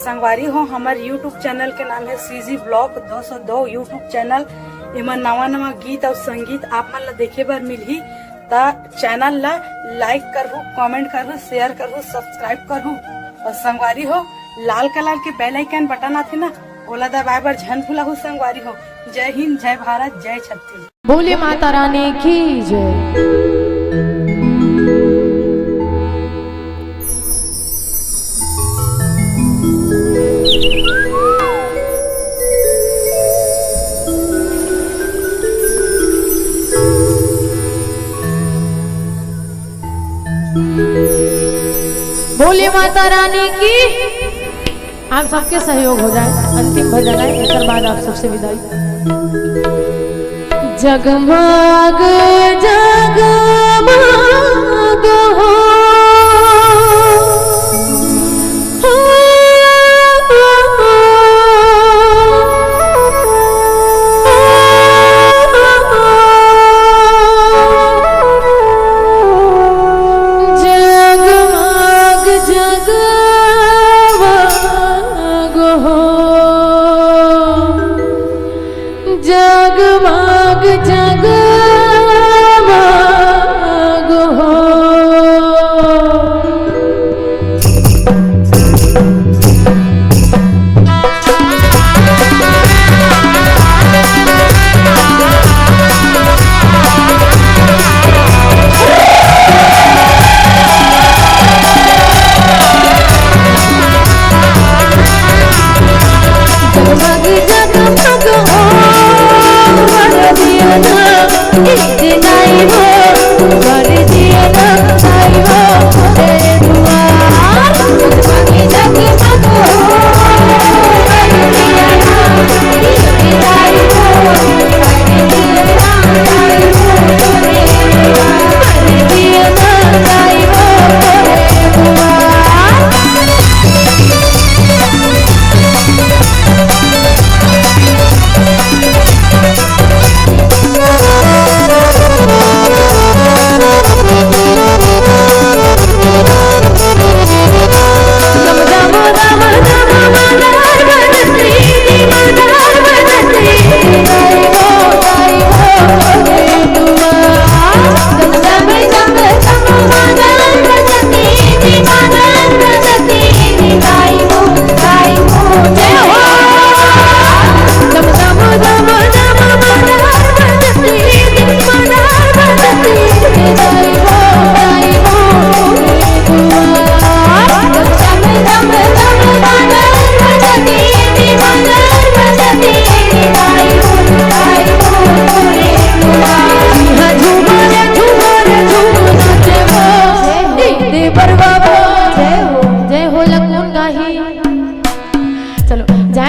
संगवारी हो हमारे यूट्यूब चैनल के नाम है सीजी ब्लॉग 202 यूट्यूब चैनल। एमा नवा नवा गीत और संगीत आप मन ला देखे बर मिलही। ता चैनल ला लाइक करहु, कमेंट करहु, शेयर करहु, सब्सक्राइब करहु। और संगवारी हो लाल कलर के बेल आइकन बटन आथे ना, ओला दबाए बर झन भूलहु। संगवारी हो जय हिंद, जय भारत, जय छत्तीसगढ़। बोले माता रानी की जय। बोले माता रानी की। आप सबके सहयोग हो जाए। अंतिम भजन है, इसके बाद आप सबसे विदाई। जगमग जगमग हो जगमग जगमग हो।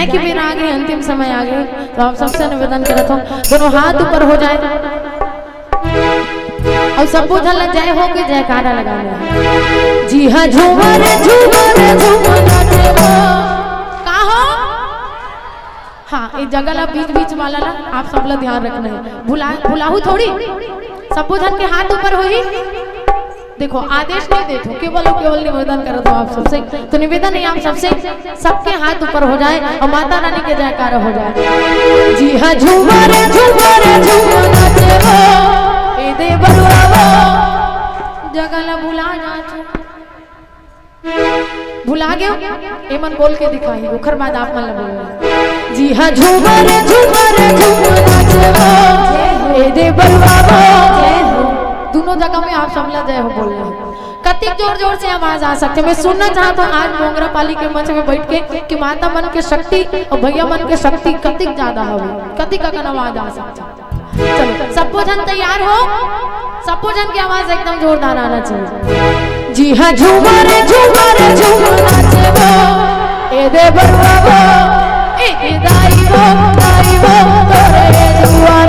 कि मेरा आगे अंतिम समय आ गए, तो आप सबसे निवेदन करता हूँ दोनों हाथ ऊपर हो जाए और सबको झल जय हो के जयकारा लगाना है। जी हाँ झूमर झूमर झूमर का हो। हाँ इस जगह ला बीच बीच वाला ला आप सब ला ध्यान रखना है। भुलाहू थोड़ी, सबको झल के हाथ ऊपर हो ही। देखो आदेश नहीं देते, केवल निवेदन कर दो आप सबसे। तो निवेदन है आप सबसे, सबके हाथ ऊपर हो जाए और माता रानी के जयकारा हो जाए। जी हाँ झूमर झूमर झूमर नाचे वो ए दे बरुआ वो जगला भुला जाचे। भुला गए एमन बोल के दिखाई, ओखर बाद आप मन बोल। जी हाँ झूमर झूमर झूमर नाचे वो ए दे बरुआ वो। दोनों जगह में आप सब जय हो बोल रहे हैं। कतिक जोर जोर से आवाज आ सकते। मैं सुनना चाहता हूँ आज मोंगरा पाली के मंच में बैठ के कि माता मन के शक्ति और भैया मन के शक्ति कतिक ज्यादा हो, कतिक का आवाज आ सकता। चलो सबको जन तैयार हो, सबको जन की आवाज एकदम जोरदार आना चाहिए। जी हाँ झूमर झूमर झूमर नाचे वो ए दे बरुआ वो ए दाई वो तोरे दुआर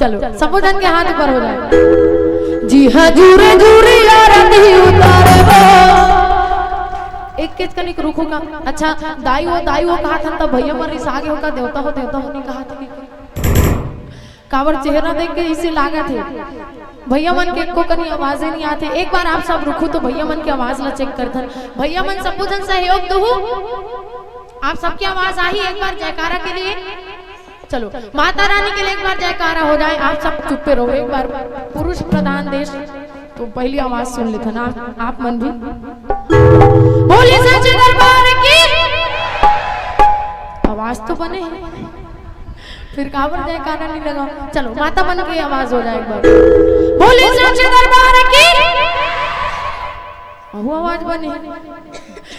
चलो सबो जन के हाथ ऊपर हो जाए। जी हाँ झूरे झूरे आरती उतारे वो एक केच कनिक रुको का। अच्छा दाई हो कहा था तब भैया मर इस आगे होगा देवता हो नहीं कहा था। कावर चेहरा देख के इसे लागा थे भैया मन के को कनी आवाजें नहीं आते। एक बार आप सब रुको तो भैया मन की आवाज ला चेक करथन। भैया मन सबो जन सहयोग दो। आप सबकी आवाज आई एक बार जयकारा के लिए। चलो माता रानी के लिए एक बार जयकारा हो जाए। आप सब चुप्पे रहो एक बार। पुरुष प्रधान देश तो पहली आवाज सुन लेते ना आप मन भी। बोले सच्चे दरबार की आवाज तो बने फिर काबर जयकारा नहीं लगा। चलो माता बन के आवाज हो जाए एक बार। बोले सच्चे दरबार की वो आवाज बने।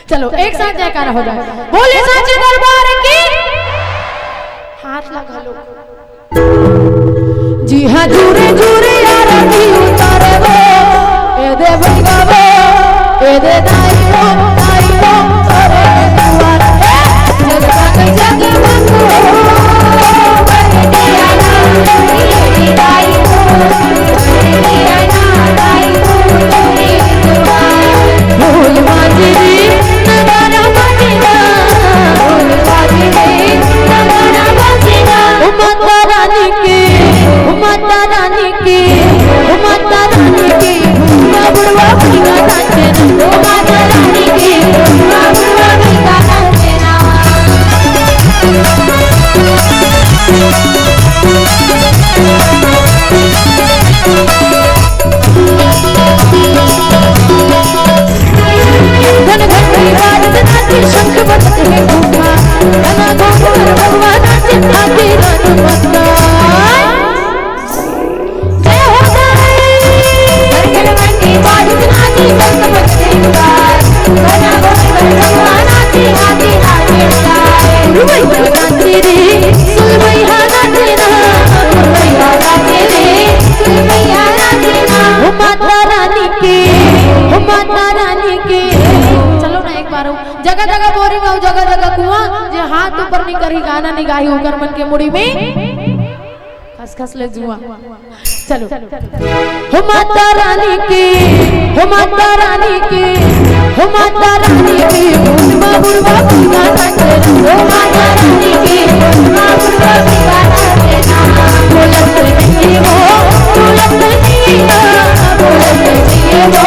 चलो एक साथ जयकारा हो जाए। बोले सच्चे दरबार की हाथ लगा लो। जी हाँ झूरे झूरे आरती उतारे वो ए दे भैया वो ए दे दाई वो अरे दुआर जग जग मंगो बरदिया ना तेरी दाई वो बरदिया ना दाई वो तेरी दुआर भूल माजरी नगारा बजना भूल माजरी नगारा माता रानी की माता रानी की बुढ़वा बुढ़वा भीगा नाचे ना माता रानी की बुढ़वा बुढ़वा भीगा नाचे ना। घन घन की बात नाचे शंख बजते हैं घूमा घना घोर भगवान नाचे आती रन बता। चलो ना एक बार जगह जगह बोरिंग हो जगह जगह कुआं जे हाथ ऊपर नहीं करी गाना नहीं गाई होकर मन के मुड़ी में खस खस ले जुआ। चलो हो माता रानी की हो माता रानी की हो माता रानी की बुढ़वा बुढ़वा भीगा नाचे हो माता रानी की बुढ़वा बुढ़वा भीगा नाचे ना। बोलत नहीं हो बोलत नहीं ना बोलत नहीं हो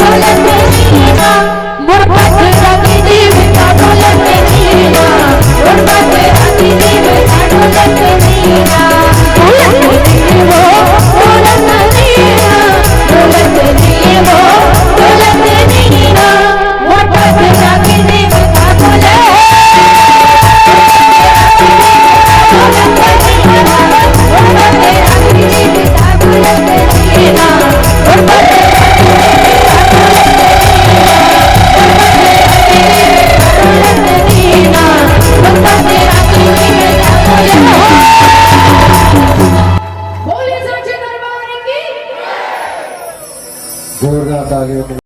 बोलत नहीं ना मोर पाथे रानी देव का बोलत नहीं ना मोर पाथे रानी देव का बोलत नहीं ना बोलत नहीं हो बोलत नहीं ना बोलत नहीं हो बोलत नहीं ना मोर पाथे रानी देव का बोलत जोरदार तालियों